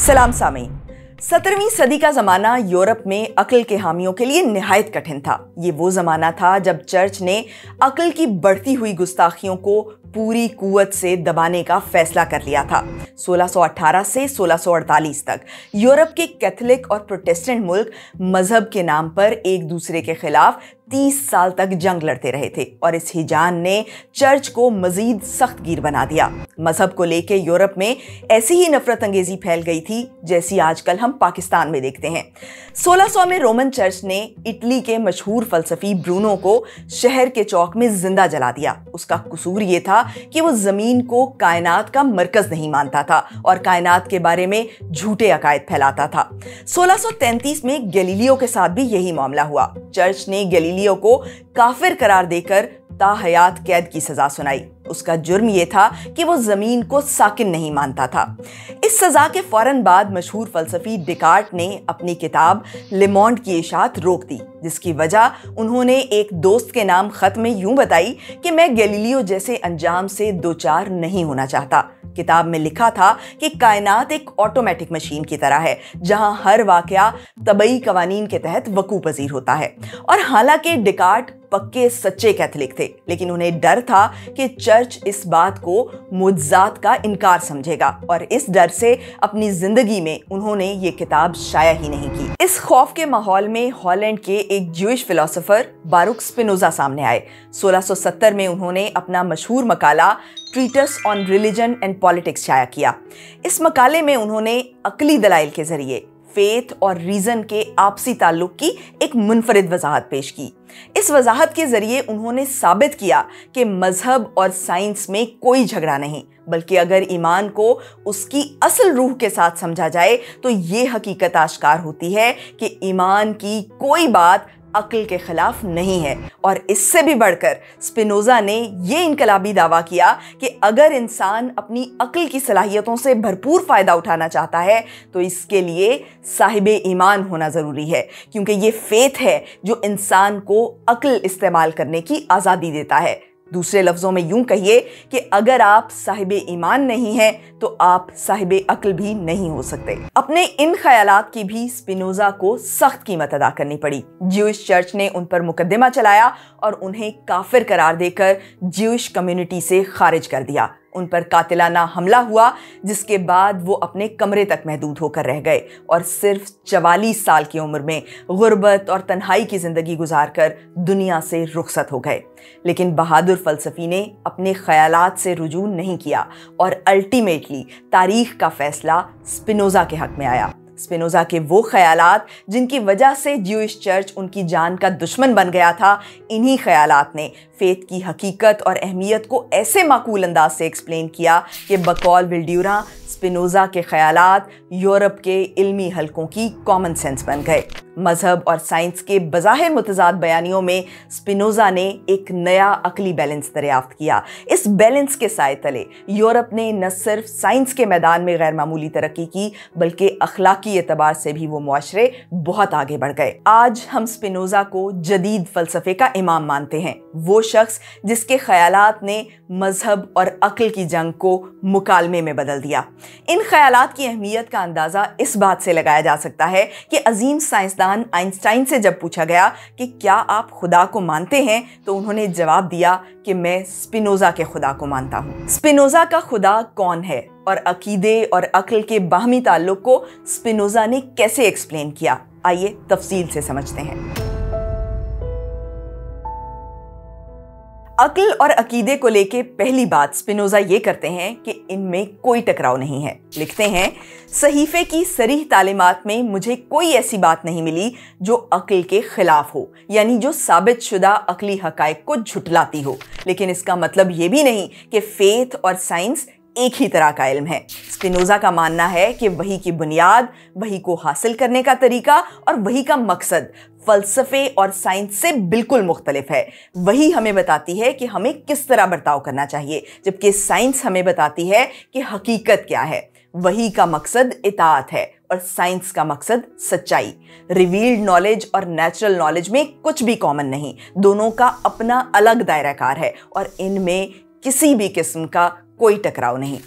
सलाम सामीन। 17वीं सदी का ज़माना यूरोप में अक्ल के हामियों के लिए निहायत कठिन था। ये वो ज़माना था जब चर्च ने अक्ल की बढ़ती हुई गुस्ताखियों को पूरी कुव्वत से दबाने का फैसला कर लिया था। 1618 से 1648 तक यूरोप के कैथोलिक और प्रोटेस्टेंट मुल्क मजहब के नाम पर एक दूसरे के खिलाफ 30 साल तक जंग लड़ते रहे थे और इस हिजान ने चर्च को मजीद सख्त गिर बना दिया। मजहब को लेकर यूरोप में ऐसी ही नफरत अंगेजी फैल गई थी जैसी आजकल हम पाकिस्तान में देखते हैं। 1600 में रोमन चर्च ने इटली के मशहूर फलसफी ब्रूनो को शहर के चौक में जिंदा जला दिया। उसका कसूर ये था कि वो जमीन को कायनात का मरकज नहीं मानता था और कायनात के बारे में झूठे अकायद फैलाता था। 1633 में गैलीलियो के साथ भी यही मामला हुआ। चर्च ने गैलीलियो को काफिर करार देकर ताहयात कैद की सजा सुनाई। उसका जुर्म यह था कि वो जमीन को साकिन नहीं मानता था। इस सजा के फौरन बाद मशहूर फलसफी डेकार्ट ने अपनी किताब ले मोंड की इशाअत रोक दी, जिसकी वजह उन्होंने एक दोस्त के नाम खत में यूं बताई कि मैं गैलीलियो जैसे अंजाम से दो चार नहीं होना चाहता। किताब में लिखा था कि कायनात एक ऑटोमेटिक मशीन की तरह है जहां हर वाकया तबई कवानीन के तहत वकू पजीर होता है। और हालांकि डेकार्ट पक्के सच्चे कैथोलिक थे, लेकिन उन्हें डर था कि चर्च इस बात को मुअज्जज़ात का इनकार समझेगा और इस डर से अपनी जिंदगी में उन्होंने ये किताब शाया ही नहीं की। इस खौफ के माहौल में हॉलैंड के एक ज्यूइश फिलोसोफर बारुक स्पिनोजा सामने आए। 1670 में उन्होंने अपना मशहूर मकाला treatise on religion and politics शाया किया। इस मकाले में उन्होंने अकली दलाइल के जरिए फेथ और रीजन के आपसी ताल्लुक की एक मुनफरिद वजाहत पेश की। इस वजाहत के जरिए उन्होंने साबित किया कि मजहब और साइंस में कोई झगड़ा नहीं, बल्कि अगर ईमान को उसकी असल रूह के साथ समझा जाए तो ये हकीकत आश्कार होती है कि ईमान की कोई बात अक्ल के खिलाफ नहीं है। और इससे भी बढ़कर स्पिनोजा ने यह इनकलाबी दावा किया कि अगर इंसान अपनी अक्ल की सलाहियतों से भरपूर फायदा उठाना चाहता है तो इसके लिए साहिब ईमान होना जरूरी है, क्योंकि ये फेथ है जो इंसान को अक्ल इस्तेमाल करने की आज़ादी देता है। दूसरे लफ्जों में यूं कहिए कि अगर आप साहिब ईमान नहीं हैं तो आप साहिब अक्ल भी नहीं हो सकते। अपने इन ख्यालात की भी स्पिनोजा को सख्त कीमत अदा करनी पड़ी। ज्यूइश चर्च ने उन पर मुकदमा चलाया और उन्हें काफिर करार देकर ज्यूइश कम्युनिटी से खारिज कर दिया। उन पर कातिलाना हमला हुआ, जिसके बाद वो अपने कमरे तक महदूद होकर रह गए और सिर्फ 44 साल की उम्र में गुर्बत और तन्हाई की जिंदगी गुजारकर दुनिया से रुखसत हो गए। लेकिन बहादुर फलसफी ने अपने ख्यालात से रुजू नहीं किया और अल्टीमेटली तारीख का फैसला स्पिनोजा के हक में आया। स्पिनोजा के वो ख्यालात जिनकी वजह से ज्यूइश चर्च उनकी जान का दुश्मन बन गया था, इन्हीं ख्यालात ने फेथ की हकीकत और अहमियत को ऐसे माकूल अंदाज से एक्सप्लेन किया कि बकौल विल्ड्यूरा स्पिनोजा के ख्यालात यूरोप के इल्मी हलकों की कॉमन सेंस बन गए। मजहब और साइंस के बज़ाहिर मुतज़ाद बयानियों में स्पिनोजा ने एक नया अकली बैलेंस दरियाफ्त किया। इस बैलेंस के साए तले यूरोप ने न सिर्फ साइंस के मैदान में गैर मामूली तरक्की की, बल्कि अखलाकी एतबार से भी वो मुआशरे बहुत आगे बढ़ गए। आज हम स्पिनोजा को जदीद फ़लसफ़े का इमाम मानते हैं, वो शख्स जिसके ख्यालात ने मजहब और अक्ल की जंग को मुकालमे में बदल दिया। इन ख्यालात की अहमियत का अंदाज़ा इस बात से लगाया जा सकता है कि अजीम साइंसदान आइंस्टाइन से जब पूछा गया कि क्या आप खुदा को मानते हैं, तो उन्होंने जवाब दिया कि मैं स्पिनोजा के खुदा को मानता हूँ। स्पिनोजा का खुदा कौन है और अकीदे और अक्ल के बाहमी ताल्लुक को स्पिनोजा ने कैसे एक्सप्लेन किया, आइए तफसील से समझते हैं। अक्ल और अकीदे को लेके पहली बात स्पिनोजा ये करते हैं कि इनमें कोई टकराव नहीं है। लिखते हैं, सहीफे की सरीह तालीमात में मुझे कोई ऐसी बात नहीं मिली जो अक्ल के खिलाफ हो, यानी जो साबित शुदा अक्ली हकायक को झुटलाती हो। लेकिन इसका मतलब ये भी नहीं कि फेथ और साइंस एक ही तरह का इल्म है। स्पिनोजा का मानना है कि वही की बुनियाद, वही को हासिल करने का तरीका और वही का मकसद फ़लसफ़े और साइंस से बिल्कुल मुख्तलिफ है। वही हमें बताती है कि हमें किस तरह बर्ताव करना चाहिए, जबकि साइंस हमें बताती है कि हकीकत क्या है। वही का मकसद इताअत है और साइंस का मकसद सच्चाई। रिवील्ड नॉलेज और नेचुरल नॉलेज में कुछ भी कॉमन नहीं, दोनों का अपना अलग दायरा कार है और इनमें किसी भी किस्म का कोई टकराव नहीं।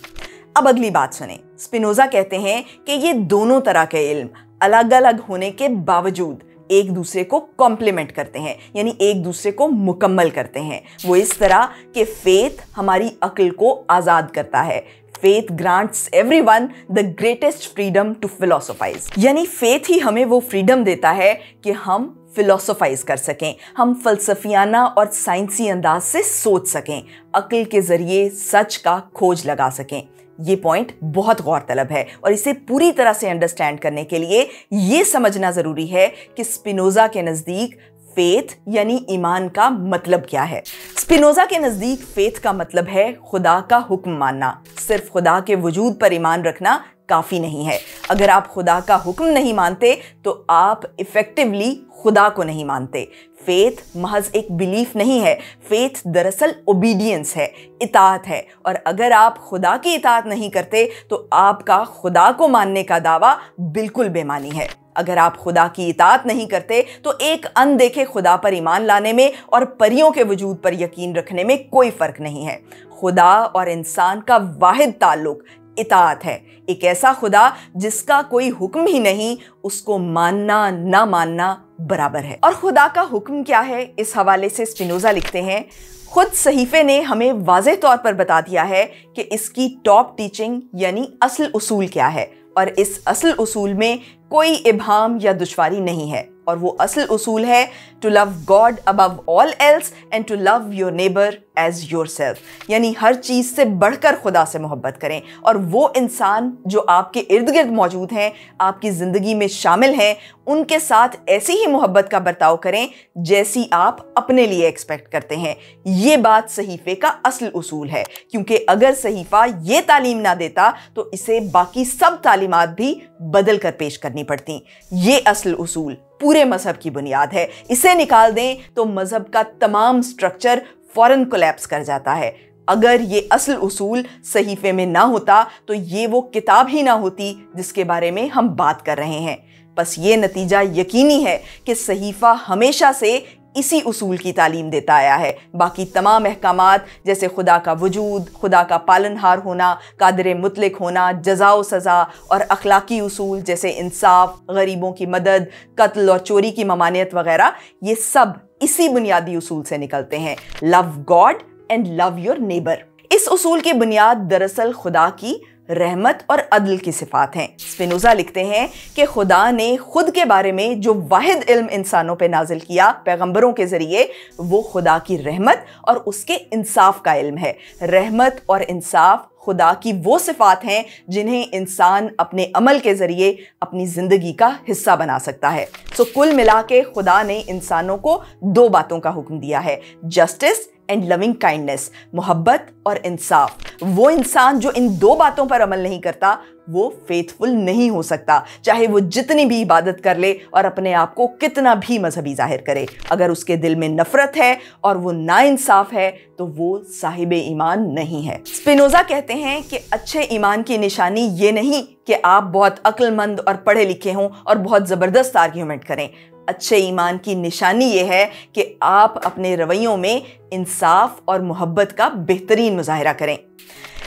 अब अगली बात सुने। स्पिनोजा कहते हैं कि ये दोनों तरह के इल्म अलग अलग होने के बावजूद एक दूसरे को कॉम्प्लीमेंट करते हैं, यानी एक दूसरे को मुकम्मल करते हैं। वो इस तरह कि फेथ हमारी अक्ल को आज़ाद करता है। Faith grants everyone the greatest freedom to philosophize, यानी फेथ ही हमें वो फ्रीडम देता है कि हम फिलोसोफाइज कर सकें, हम फलसफियाना और साइंसी अंदाज से सोच सकें, अक्ल के ज़रिए सच का खोज लगा सकें। ये पॉइंट बहुत गौरतलब है और इसे पूरी तरह से अंडरस्टैंड करने के लिए ये समझना ज़रूरी है कि स्पिनोजा के नज़दीक फेथ यानी ईमान का मतलब क्या है। स्पिनोजा के नज़दीक फेथ का मतलब है खुदा का हुक्म मानना। सिर्फ खुदा के वजूद पर ईमान रखना काफ़ी नहीं है। अगर आप खुदा का हुक्म नहीं मानते तो आप इफ़ेक्टिवली खुदा को नहीं मानते। फेथ महज एक बिलीफ नहीं है, फेथ दरअसल ओबीडियंस है, इताअत है। और अगर आप खुदा की इताअत नहीं करते तो आपका खुदा को मानने का दावा बिल्कुल बेमानी है। अगर आप खुदा की इताअत नहीं करते तो एक अनदेखे खुदा पर ईमान लाने में और परियों के वजूद पर यकीन रखने में कोई फ़र्क नहीं है। खुदा और इंसान का वाहिद ताल्लुक इताअत है। एक ऐसा खुदा जिसका कोई हुक्म ही नहीं, उसको मानना ना मानना बराबर है। और खुदा का हुक्म क्या है, इस हवाले से स्पिनोजा लिखते हैं, खुद सहीफे ने हमें वाज़ेह तौर पर बता दिया है कि इसकी टॉप टीचिंग यानी असल उसूल क्या है, और इस असल उसूल में कोई इब्हाम या दुश्वारी नहीं है। और वो असल उसूल है to love God above all else and to love your neighbour as yourself, यानी हर चीज़ से बढ़कर खुदा से मोहब्बत करें। और वो इंसान जो आपके इर्द गिर्द मौजूद हैं, आपकी ज़िंदगी में शामिल हैं, उनके साथ ऐसी ही मोहब्बत का बर्ताव करें जैसी आप अपने लिए एक्सपेक्ट करते हैं। ये बात सहीफ़े का असल उसूल है, क्योंकि अगर सहीफ़ा ये तालीम ना देता तो इसे बाकी सब तालीमात भी बदल कर पेश करनी पड़ती। ये असल उसूल पूरे मज़हब की बुनियाद है। इसे निकाल दें तो मज़हब का तमाम स्ट्रक्चर फ़ौरन कोलैप्स कर जाता है। अगर ये असल उसूल सहीफ़े में ना होता तो ये वो किताब ही ना होती जिसके बारे में हम बात कर रहे हैं। बस ये नतीजा यकीनी है कि सहीफ़ा हमेशा से इसी उसूल की तालीम देता आया है। बाकी तमाम अहकामात जैसे खुदा का वजूद, खुदा का पालनहार होना, कादिर मुतलक होना, जज़ा व सज़ा और अखलाकी उसूल जैसे इंसाफ, गरीबों की मदद, कत्ल और चोरी की ममानियत वगैरह, ये सब इसी बुनियादी उसूल से निकलते हैं, love God and love your neighbour. इस उसूल की बुनियाद दरअसल खुदा की रहमत और अदल की सिफात हैं। स्पिनोजा लिखते हैं कि खुदा ने खुद के बारे में जो वाहिद इल्म इंसानों पे नाजिल किया पैगंबरों के ज़रिए, वो खुदा की रहमत और उसके इंसाफ का इल्म है। रहमत और इंसाफ खुदा की वो सिफात हैं जिन्हें इंसान अपने अमल के ज़रिए अपनी ज़िंदगी का हिस्सा बना सकता है। सो कुल मिला के खुदा ने इंसानों को दो बातों का हुक्म दिया है, जस्टिस एंड लविंग काइंडनेस, मोहब्बत और इंसाफ। वो इंसान जो इन दो बातों पर अमल नहीं करता वो फेथफुल नहीं हो सकता, चाहे वो जितनी भी इबादत कर ले और अपने आप को कितना भी मजहबी जाहिर करे। अगर उसके दिल में नफरत है और वो नाइंसाफ है तो वो साहिब ईमान नहीं है। स्पिनोजा कहते हैं कि अच्छे ईमान की निशानी ये नहीं कि आप बहुत अक्लमंद और पढ़े लिखे हों और बहुत ज़बरदस्त आर्ग्यूमेंट करें। अच्छे ईमान की निशानी ये है कि आप अपने रवैयों में इंसाफ और मोहब्बत का बेहतरीन मुजाहिरा करें।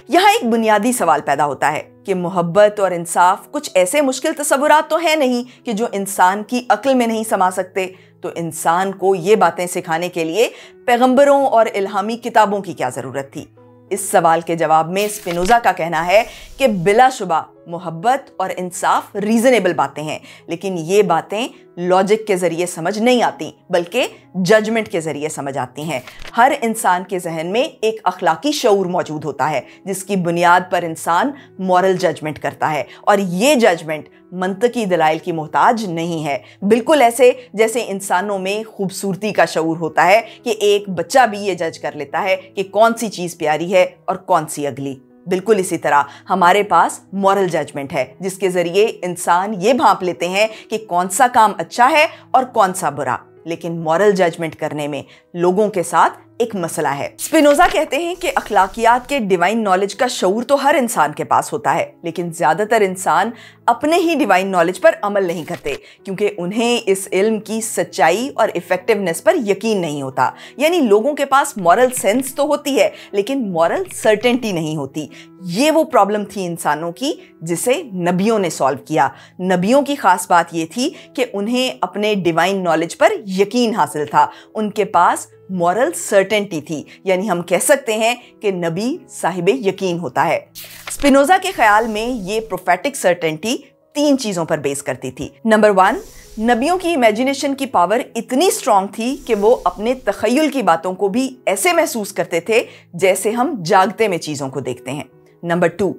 यहाँ एक बुनियादी सवाल पैदा होता है कि मोहब्बत और इंसाफ कुछ ऐसे मुश्किल तसव्वुरात तो है नहीं कि जो इंसान की अक्ल में नहीं समा सकते। तो इंसान को ये बातें सिखाने के लिए पैगंबरों और इल्हामी किताबों की क्या ज़रूरत थी? इस सवाल के जवाब में स्पिनोजा का कहना है कि बिलाशुबा मोहब्बत और इंसाफ रीज़नेबल बातें हैं, लेकिन ये बातें लॉजिक के ज़रिए समझ नहीं आती बल्कि जजमेंट के ज़रिए समझ आती हैं। हर इंसान के जहन में एक अखलाकी शऊर मौजूद होता है जिसकी बुनियाद पर इंसान मॉरल जजमेंट करता है, और ये जजमेंट मंतकी दलाइल की मोहताज नहीं है। बिल्कुल ऐसे जैसे इंसानों में खूबसूरती का शऊर होता है कि एक बच्चा भी ये जज कर लेता है कि कौन सी चीज़ प्यारी है और कौन सी अगली। बिल्कुल इसी तरह हमारे पास मॉरल जजमेंट है जिसके ज़रिए इंसान ये भांप लेते हैं कि कौन सा काम अच्छा है और कौन सा बुरा। लेकिन मॉरल जजमेंट करने में लोगों के साथ एक मसला है। स्पिनोजा कहते हैं कि अखलाकियात के डिवाइन नॉलेज का शऊर तो हर इंसान के पास होता है, लेकिन ज्यादातर इंसान अपने ही डिवाइन नॉलेज पर अमल नहीं करते क्योंकि उन्हें इस इल्म की सच्चाई और इफेक्टिवनेस पर यकीन नहीं होता। यानी लोगों के पास मॉरल सेंस तो होती है लेकिन मॉरल सर्टेनिटी नहीं होती। ये वो प्रॉब्लम थी इंसानों की जिसे नबियों ने सॉल्व किया। नबियों की खास बात ये थी कि उन्हें अपने डिवाइन नॉलेज पर यकीन हासिल था, उनके पास मॉरल सर्टेनिटी थी। यानी हम कह सकते हैं कि नबी साहिबे यकीन होता है। स्पिनोजा के ख्याल में ये प्रोफेटिक सर्टेनिटी 3 चीजों पर बेस करती थी। नंबर 1, नबियों की इमेजिनेशन की पावर इतनी स्ट्रांग थी कि वो अपने तखय्युल की बातों को भी ऐसे महसूस करते थे जैसे हम जागते में चीजों को देखते हैं। नंबर 2,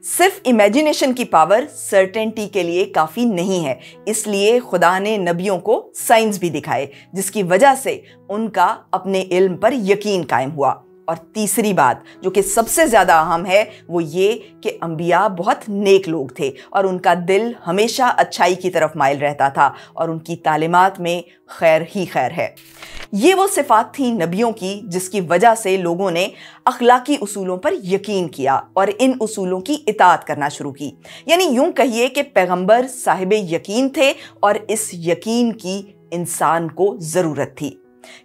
सिर्फ इमेजिनेशन की पावर सर्टेनिटी के लिए काफ़ी नहीं है, इसलिए खुदा ने नबियों को साइंस भी दिखाए जिसकी वजह से उनका अपने इल्म पर यकीन कायम हुआ। और तीसरी बात जो कि सबसे ज़्यादा अहम है वो ये कि अंबिया बहुत नेक लोग थे और उनका दिल हमेशा अच्छाई की तरफ माइल रहता था और उनकी तालीमात में खैर ही खैर है। ये वो सिफात थी नबियों की जिसकी वजह से लोगों ने अखलाकी उसूलों पर यकीन किया और इन उसूलों की इताअत करना शुरू की। यानी यूं कहिए कि पैगंबर साहिबे यकीन थे और इस यकीन की इंसान को ज़रूरत थी।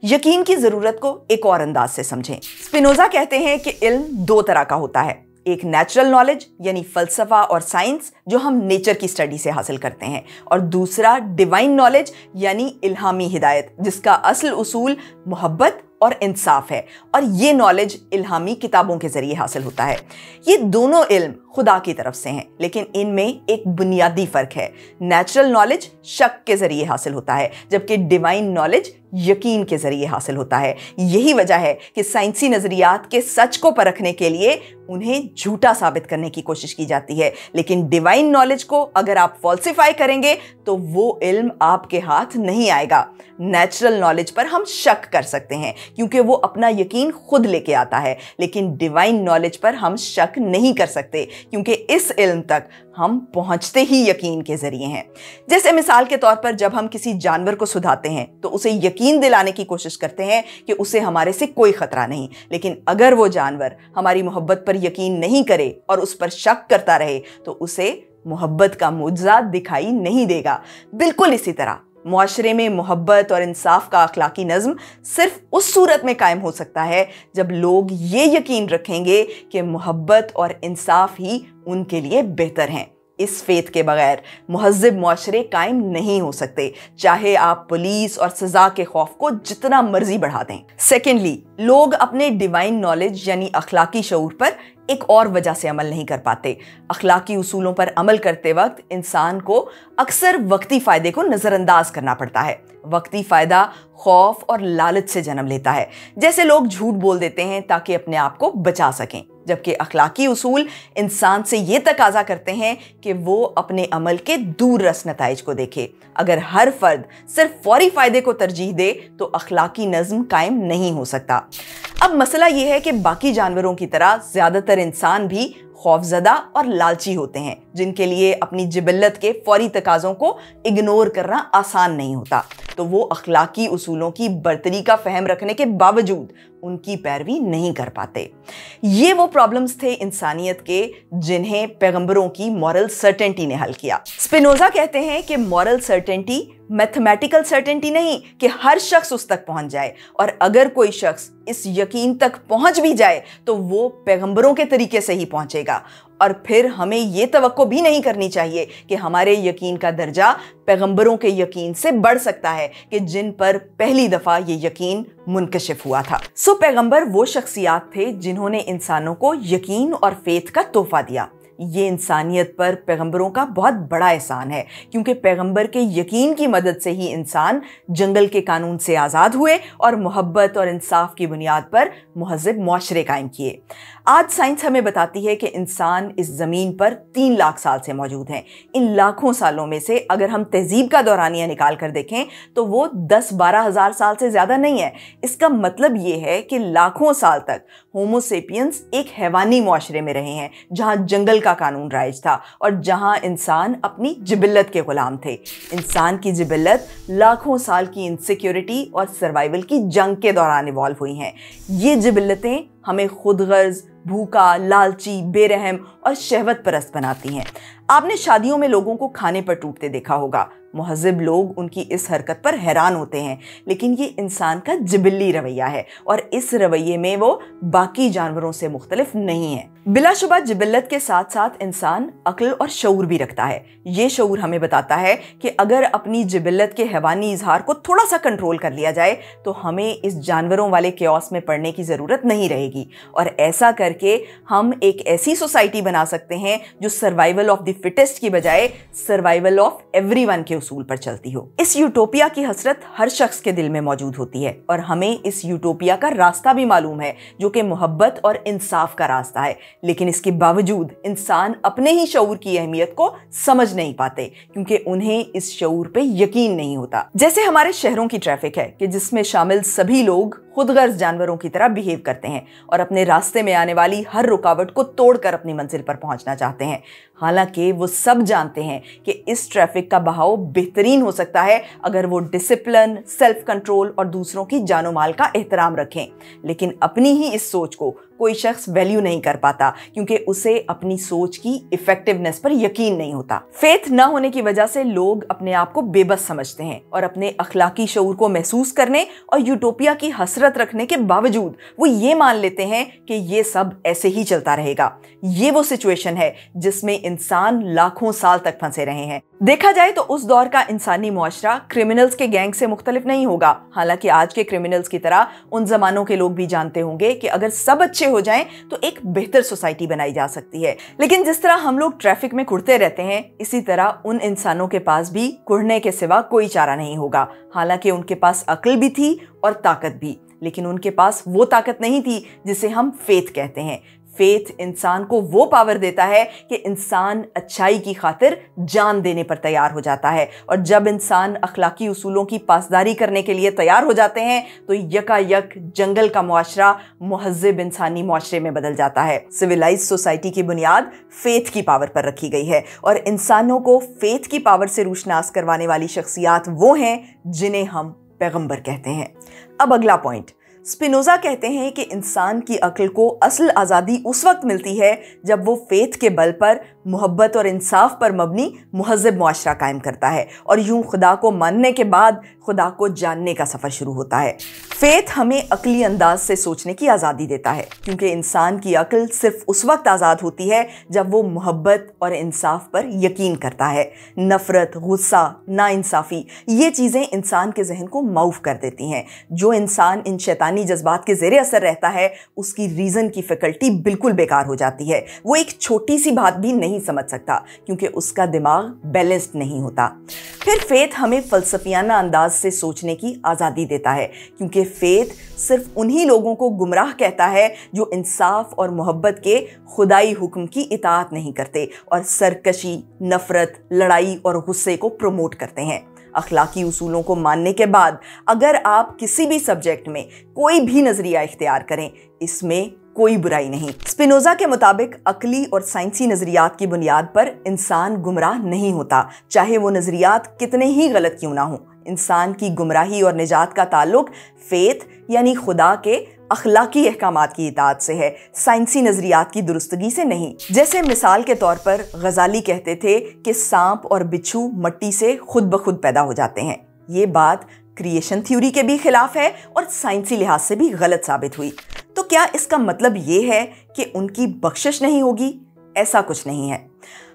यकीन की ज़रूरत को एक और अंदाज से समझें। स्पिनोजा कहते हैं कि इल्म 2 तरह का होता है, एक नेचुरल नॉलेज यानी फ़लसफ़ा और साइंस जो हम नेचर की स्टडी से हासिल करते हैं, और दूसरा डिवाइन नॉलेज यानी इल्हामी हिदायत जिसका असल उसूल मोहब्बत और इंसाफ है, और ये नॉलेज इल्हामी किताबों के ज़रिए हासिल होता है। ये दोनों इल्म खुदा की तरफ से हैं, लेकिन इनमें एक बुनियादी फ़र्क है। नेचुरल नॉलेज शक के ज़रिए हासिल होता है जबकि डिवाइन नॉलेज यकीन के ज़रिए हासिल होता है। यही वजह है कि साइंसी नज़रियात के सच को परखने के लिए उन्हें झूठा साबित करने की कोशिश की जाती है, लेकिन डिवाइन नॉलेज को अगर आप फॉल्सिफाई करेंगे तो वो इल्म आपके हाथ नहीं आएगा। नेचुरल नॉलेज पर हम शक कर सकते हैं क्योंकि वो अपना यकीन खुद लेके आता है, लेकिन डिवाइन नॉलेज पर हम शक नहीं कर सकते क्योंकि इस इल्म तक हम पहुंचते ही यकीन के जरिए हैं। जैसे मिसाल के तौर पर जब हम किसी जानवर को सुधाते हैं तो उसे यकीन दिलाने की कोशिश करते हैं कि उसे हमारे से कोई खतरा नहीं, लेकिन अगर वो जानवर हमारी मोहब्बत पर यकीन नहीं करे और उस पर शक करता रहे तो उसे मोहब्बत का मुआवजा दिखाई नहीं देगा। बिल्कुल इसी तरह मुआशरे में मोहब्बत और इंसाफ का अखलाकी नज़्म सिर्फ उस सूरत में कायम हो सकता है जब लोग ये यकीन रखेंगे कि मोहब्बत और इंसाफ ही उनके लिए बेहतर हैं। इस फेथ के बगैर मुहज़्ज़िब मुआशरे कायम नहीं हो सकते, चाहे आप पुलिस और सज़ा के खौफ को जितना मर्जी बढ़ा दें। सेकेंडली, लोग अपने डिवाइन नॉलेज यानी अखलाकी शऊर पर एक और वजह से अमल नहीं कर पाते। अखलाकी उसूलों पर अमल करते वक्त इंसान को अक्सर वक्ती फ़ायदे को नज़रअंदाज करना पड़ता है। वक्ती फ़ायदा खौफ और लालच से जन्म लेता है। जैसे लोग झूठ बोल देते हैं ताकि अपने आप को बचा सकें, जबकि अखलाकी उसूल इंसान से ये तकाजा करते हैं कि वो अपने अमल के दूर रस नताइज को देखे। अगर हर फर्द सिर्फ फौरी फ़ायदे को तरजीह दे तो अखलाकी नज़्म कायम नहीं हो सकता। अब मसला ये है कि बाकी जानवरों की तरह ज़्यादातर इंसान भी खौफज़दा और लालची होते हैं जिनके लिए अपनी जिबल्लत के फौरी तकाज़ों को इग्नोर करना आसान नहीं होता, तो वो अखलाकी उसूलों की बरतरी का फहम रखने के बावजूद उनकी पैरवी नहीं कर पाते। ये वो प्रॉब्लम्स थे इंसानियत के जिन्हें पैगंबरों की मॉरल सर्टेनिटी ने हल किया। स्पिनोजा कहते हैं कि मॉरल सर्टेनिटी मैथमेटिकल सर्टेनिटी नहीं कि हर शख्स उस तक पहुंच जाए, और अगर कोई शख्स इस यकीन तक पहुंच भी जाए तो वो पैगंबरों के तरीके से ही पहुंचेगा, और फिर हमें ये तवक्को भी नहीं करनी चाहिए कि हमारे यकीन का दर्जा पैगंबरों के यकीन से बढ़ सकता है कि जिन पर पहली दफ़ा ये यकीन मुनकशिफ हुआ था। सो पैगंबर वो शख्सियात थे जिन्होंने इंसानों को यकीन और फेथ का तोहफा दिया। ये इंसानियत पर पैगंबरों का बहुत बड़ा एहसान है क्योंकि पैगंबर के यकीन की मदद से ही इंसान जंगल के कानून से आज़ाद हुए और मोहब्बत और इंसाफ की बुनियाद पर मुहज़्ज़िब मुआशरे कायम किए। आज साइंस हमें बताती है कि इंसान इस ज़मीन पर 3 लाख साल से मौजूद हैं। इन लाखों सालों में से अगर हम तहज़ीब का दौरानिया निकाल कर देखें तो वो 10-12 हज़ार साल से ज़्यादा नहीं है। इसका मतलब ये है कि लाखों साल तक होमो सेपियंस एक हैवानी मुआशरे में रहे हैं जहाँ जंगल का का कानून राइज था और जहां इंसान अपनी जिबिल्लत के गुलाम थे। इंसान की जिबिल्लत लाखों साल की इनसिक्योरिटी और सर्वाइवल की जंग के दौरान इवॉल्व हुई हैं। ये जिबिल्लतें हमें खुदगर्ज, भूखा, लालची, बेरहम और शहवत परस्त बनाती हैं। आपने शादियों में लोगों को खाने पर टूटते देखा होगा। मुहज़्ज़िब लोग उनकी इस हरकत पर हैरान होते हैं, लेकिन ये इंसान का जिबिल्ली रवैया है और इस रवैये में वो बाकी जानवरों से मुख्तलिफ नहीं है। बिलाशुबा जिबिल्लत के साथ साथ इंसान अक्ल और शऊर भी रखता है। ये शऊर हमें बताता है कि अगर अपनी जिबिल्लत के हैवानी इजहार को थोड़ा सा कंट्रोल कर लिया जाए तो हमें इस जानवरों वाले केओस में पड़ने की ज़रूरत नहीं रहेगी और ऐसा करके हम एक ऐसी सोसाइटी बना सकते हैं जो सर्वाइवल ऑफ द फिटेस्ट की बजाय सर्वाइवल ऑफ एवरीवन के उसूल पर चलती हो। इस यूटोपिया की हसरत हर शख्स के दिल में मौजूद होती है और हमें इस यूटोपिया का रास्ता भी मालूम है जो कि मोहब्बत और इंसाफ का रास्ता है, लेकिन इसके बावजूद इंसान अपने ही शऊर की अहमियत को समझ नहीं पाते क्योंकि उन्हें इस शऊर पे यकीन नहीं होता। जैसे हमारे शहरों की ट्रैफिक है कि जिसमें शामिल सभी लोग खुदगर्ज जानवरों की तरह बिहेव करते हैं और अपने रास्ते में आने वाली हर रुकावट को तोड़कर अपनी मंजिल पर पहुंचना चाहते हैं। हालांकि वो सब जानते हैं कि इस ट्रैफिक का बहाव बेहतरीन हो सकता है अगर वो डिसिप्लिन, सेल्फ कंट्रोल और दूसरों की जानो माल का एहतराम रखें, लेकिन अपनी ही इस सोच को कोई शख्स वैल्यू नहीं कर पाता क्योंकि उसे अपनी सोच की इफेक्टिवनेस पर यकीन नहीं होता। फेथ न होने की वजह से लोग अपने आप को बेबस समझते हैं और अपने अखलाकी शऊर को महसूस करने और यूटोपिया की हसरत रखने के बावजूद वो ये मान लेते हैं कि ये सब ऐसे ही चलता रहेगा। ये वो सिचुएशन है जिसमें इंसान लाखों साल तक फंसे रहे हैं। देखा जाए तो उस दौर का इंसानी मुआशरा क्रिमिनल्स के गैंग से मुख्तलिफ नहीं होगा। हालांकि आज के क्रिमिनल्स की तरह उन जमानों के लोग भी जानते होंगे कि अगर सब अच्छे हो जाएं तो एक बेहतर सोसाइटी बनाई जा सकती है। लेकिन जिस तरह हम लोग ट्रैफिक में कुड़ते रहते हैं, इसी तरह उन इंसानों के पास भी कुड़ने के सिवा कोई चारा नहीं होगा। हालांकि उनके पास अक्ल भी थी और ताकत भी, लेकिन उनके पास वो ताकत नहीं थी जिसे हम फेथ कहते हैं। फेथ इंसान को वो पावर देता है कि इंसान अच्छाई की खातिर जान देने पर तैयार हो जाता है और जब इंसान अखलाकी उसूलों की पासदारी करने के लिए तैयार हो जाते हैं तो यकायक जंगल का मुआशरा मुहज़्ज़िब इंसानी मुआशरे में बदल जाता है। सिविलाइज्ड सोसाइटी की बुनियाद फेथ की पावर पर रखी गई है और इंसानों को फेथ की पावर से रूशनास करवाने वाली शख्सियात वो हैं जिन्हें हम पैगंबर कहते हैं। अब अगला पॉइंट, स्पिनोजा कहते हैं कि इंसान की अक्ल को असल आज़ादी उस वक्त मिलती है जब वो फेथ के बल पर मोहब्बत और इंसाफ पर मबनी मुहज़्ज़िब मुआशरा कायम करता है और यूं खुदा को मानने के बाद खुदा को जानने का सफ़र शुरू होता है। फेथ हमें अक्ली अंदाज से सोचने की आज़ादी देता है क्योंकि इंसान की अक्ल सिर्फ उस वक्त आज़ाद होती है जब वो मोहब्बत और इंसाफ पर यकीन करता है। नफ़रत, गुस्सा, नाइंसाफ़ी ये चीज़ें इंसान के जहन को माऊफ कर देती हैं। जो इंसान इन शैतानी जज्बात के ज़ेरे असर रहता है उसकी रीज़न की फैकल्टी बिल्कुल बेकार हो जाती है। वो एक छोटी सी बात भी नहीं समझ सकता क्योंकि उसका दिमाग बैलेंस्ड नहीं होता। फिर फेथ हमें फ़लसफियाना अंदाज से सोचने की आज़ादी देता है क्योंकि फेथ सिर्फ उन्हीं लोगों को गुमराह कहता है जो इंसाफ और मोहब्बत के खुदाई हुक्म की इताअत नहीं करते और सरकशी, नफ़रत, लड़ाई और गुस्से को प्रमोट करते हैं। अखलाकी उसूलों को मानने के बाद अगर आप किसी भी सब्जेक्ट में कोई भी नज़रिया इख्तियार करें, इसमें कोई बुराई नहीं। स्पिनोजा के मुताबिक अकली और साइंसी नज़रियात की बुनियाद पर इंसान गुमराह नहीं होता, चाहे वो नज़रियात कितने ही गलत क्यों ना हों। इंसान की गुमराही और निजात का ताल्लुक फेथ यानी खुदा के अखलाकी अहकामात की इताअत से है, साइंसी नज़रियात की दुरुस्तगी से नहीं। जैसे मिसाल के तौर पर गजाली कहते थे कि सांप और बिच्छू मट्टी से खुद ब खुद पैदा हो जाते हैं। ये बात क्रिएशन थ्योरी के भी खिलाफ है और साइंसी लिहाज से भी गलत साबित हुई। तो क्या इसका मतलब ये है कि उनकी बख्शिश नहीं होगी? ऐसा कुछ नहीं है।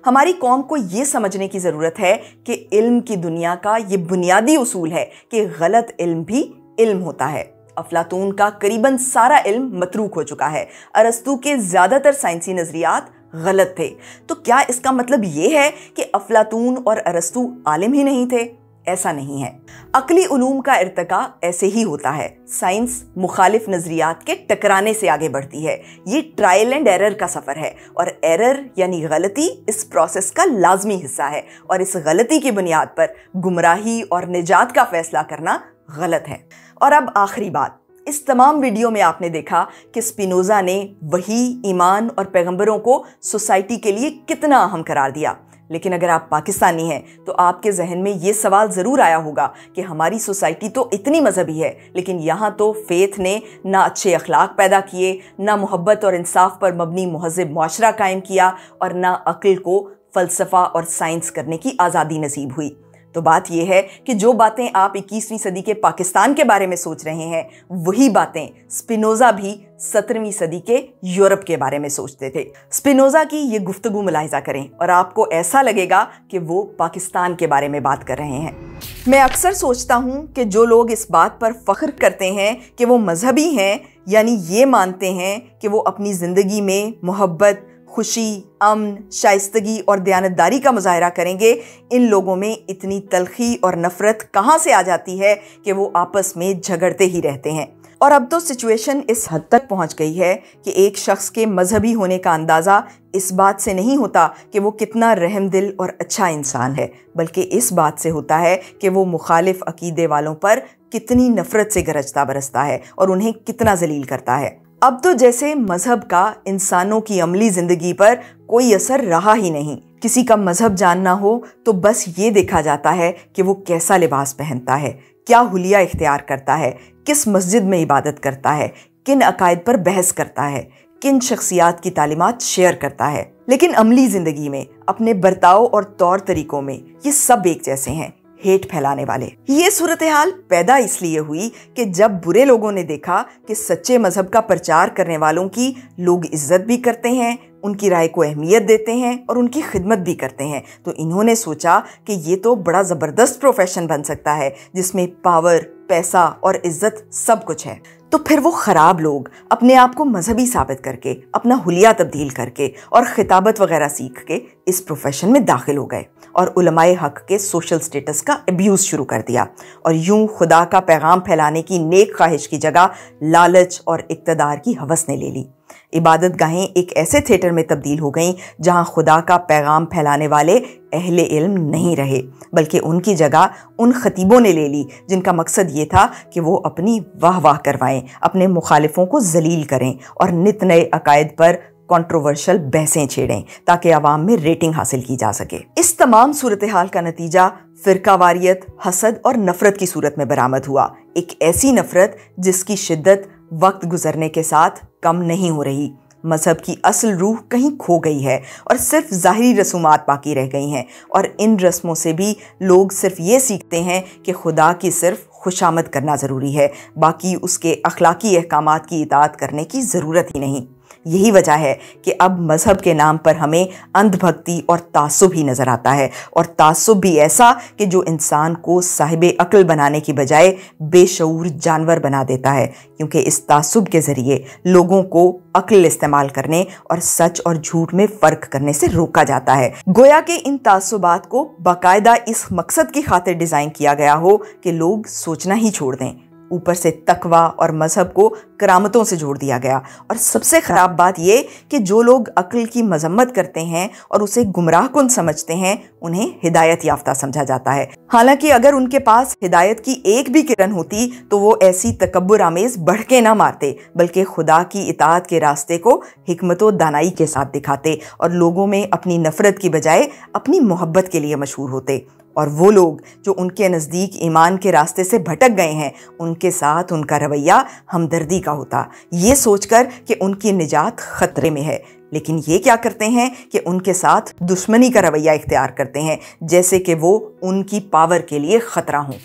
हमारी कौम को ये समझने की ज़रूरत है कि इल्म की दुनिया का ये बुनियादी उसूल है कि गलत इल्म भी इल्म होता है। अफलातून का करीबन सारा इल्म मतरूक हो चुका है। अरस्तू के ज़्यादातर साइंसी नज़रियात गलत थे। तो क्या इसका मतलब ये है कि अफलातून और अरस्तू आलिम ही नहीं थे? ऐसा नहीं है। अकली उलूम का इर्तिका ऐसे ही होता है। साइंस मुखालिफ नज़रियात के टकराने से आगे बढ़ती है। ये ट्रायल एंड एरर का सफ़र है और एरर यानी गलती इस प्रोसेस का लाजमी हिस्सा है और इस गलती की बुनियाद पर गुमराही और निजात का फैसला करना गलत है। और अब आखिरी बात, इस तमाम वीडियो में आपने देखा कि स्पिनोजा ने वही, ईमान और पैगंबरों को सोसाइटी के लिए कितना अहम करार दिया। लेकिन अगर आप पाकिस्तानी हैं तो आपके जहन में ये सवाल ज़रूर आया होगा कि हमारी सोसाइटी तो इतनी मजहबी है, लेकिन यहाँ तो फेथ ने ना अच्छे अखलाक पैदा किए, ना मोहब्बत और इंसाफ पर मबनी महज़ब मुआशरा कायम किया और ना अक्ल को फ़लसफ़ा और साइंस करने की आज़ादी नसीब हुई। तो बात यह है कि जो बातें आप 21वीं सदी के पाकिस्तान के बारे में सोच रहे हैं, वही बातें स्पिनोजा भी 17वीं सदी के यूरोप के बारे में सोचते थे। स्पिनोजा की ये गुफ्तगू मुलाहिजा करें और आपको ऐसा लगेगा कि वो पाकिस्तान के बारे में बात कर रहे हैं। मैं अक्सर सोचता हूँ कि जो लोग इस बात पर फ़ख्र करते हैं कि वो मजहबी हैं, यानी ये मानते हैं कि वो अपनी ज़िंदगी में मोहब्बत, खुशी, अमन, शाइस्तगी और दयानतदारी का मुजाहरा करेंगे, इन लोगों में इतनी तलखी और नफ़रत कहाँ से आ जाती है कि वो आपस में झगड़ते ही रहते हैं। और अब तो सिचुएशन इस हद तक पहुँच गई है कि एक शख्स के मजहबी होने का अंदाज़ा इस बात से नहीं होता कि वो कितना रहमदिल और अच्छा इंसान है, बल्कि इस बात से होता है कि वो मुखालिफ अकीदे वालों पर कितनी नफ़रत से गरजता बरसता है और उन्हें कितना जलील करता है। अब तो जैसे मजहब का इंसानों की अमली ज़िंदगी पर कोई असर रहा ही नहीं। किसी का मजहब जानना हो तो बस ये देखा जाता है कि वो कैसा लिबास पहनता है, क्या हुलिया इख्तियार करता है, किस मस्जिद में इबादत करता है, किन अकायद पर बहस करता है, किन शख्सियात की तालीमात शेयर करता है। लेकिन अमली ज़िंदगी में, अपने बर्ताव और तौर तरीकों में ये सब एक जैसे हैं, हेट फैलाने वाले। ये सूरत हाल पैदा इसलिए हुई कि जब बुरे लोगों ने देखा कि सच्चे मजहब का प्रचार करने वालों की लोग इज्जत भी करते हैं, उनकी राय को अहमियत देते हैं और उनकी खिदमत भी करते हैं, तो इन्होंने सोचा कि ये तो बड़ा ज़बरदस्त प्रोफेशन बन सकता है जिसमें पावर, पैसा और इज्जत सब कुछ है। तो फिर वो ख़राब लोग अपने आप को मजहबी साबित करके, अपना हुलिया तब्दील करके और खिताबत वगैरह सीख के इस प्रोफेशन में दाखिल हो गए और उलमाए हक के सोशल स्टेटस का अब्यूज़ शुरू कर दिया और यूं खुदा का पैगाम फैलाने की नेक ख्वाहिश की जगह लालच और इक़्तिदार की हवस ने ले ली। इबादत गाहें एक ऐसे थिएटर में तब्दील हो गईं जहां खुदा का पैगाम फैलाने वाले अहले इल्म नहीं रहे, बल्कि उनकी जगह उन खतीबों ने ले ली जिनका मकसद ये था कि वो अपनी वाह वाह करवाएं, अपने मुखालिफों को जलील करें और नित नए अकायद पर कंट्रोवर्शियल बहसें छेड़ें ताकि आवाम में रेटिंग हासिल की जा सके। इस तमाम सूरत हाल का नतीजा फ़िरकावारियत, हसद और नफ़रत की सूरत में बरामद हुआ। एक ऐसी नफ़रत जिसकी शिद्दत वक्त गुजरने के साथ कम नहीं हो रही। मज़हब की असल रूह कहीं खो गई है और सिर्फ ज़ाहिरी रसूमात बाकी रह गई हैं और इन रस्मों से भी लोग सिर्फ ये सीखते हैं कि खुदा की सिर्फ खुशामद करना ज़रूरी है, बाकी उसके अखलाकी अहकामात की इताअत करने की ज़रूरत ही नहीं। यही वजह है कि अब मज़हब के नाम पर हमें अंधभक्ति और तासुब ही नज़र आता है, और तासुब भी ऐसा कि जो इंसान को साहिबे अक्ल बनाने की बजाय बेशऊर जानवर बना देता है, क्योंकि इस तासुब के ज़रिए लोगों को अक्ल इस्तेमाल करने और सच और झूठ में फ़र्क करने से रोका जाता है। गोया कि इन तासुबात को बाकायदा इस मकसद की खातिर डिज़ाइन किया गया हो कि लोग सोचना ही छोड़ दें। ऊपर से तकवा और मजहब को करामतों से जोड़ दिया गया। और सबसे ख़राब बात ये कि जो लोग अक्ल की मजम्मत करते हैं और उसे गुमराह कुन समझते हैं, उन्हें हिदायत याफ्ता समझा जाता है। हालांकि अगर उनके पास हिदायत की एक भी किरण होती तो वो ऐसी तकब्बुर आमेज़ बढ़ के ना मारते, बल्कि खुदा की इताअत के रास्ते को हिकमत व दानाई के साथ दिखाते और लोगों में अपनी नफ़रत की बजाय अपनी मोहब्बत के लिए मशहूर होते। और वो लोग जो उनके नज़दीक ईमान के रास्ते से भटक गए हैं, उनके साथ उनका रवैया हमदर्दी का होता, ये सोचकर कि उनकी निजात ख़तरे में है। लेकिन ये क्या करते हैं कि उनके साथ दुश्मनी का रवैया इख्तियार करते हैं, जैसे कि वो उनकी पावर के लिए ख़तरा हों।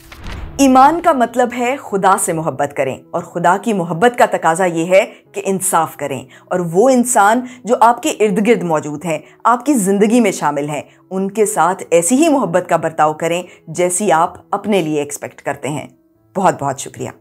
ईमान का मतलब है खुदा से मोहब्बत करें, और खुदा की मोहब्बत का तकाजा ये है कि इंसाफ करें, और वो इंसान जो आपके इर्द गिर्द मौजूद हैं, आपकी ज़िंदगी में शामिल हैं, उनके साथ ऐसी ही मोहब्बत का बर्ताव करें जैसी आप अपने लिए एक्सपेक्ट करते हैं। बहुत बहुत शुक्रिया।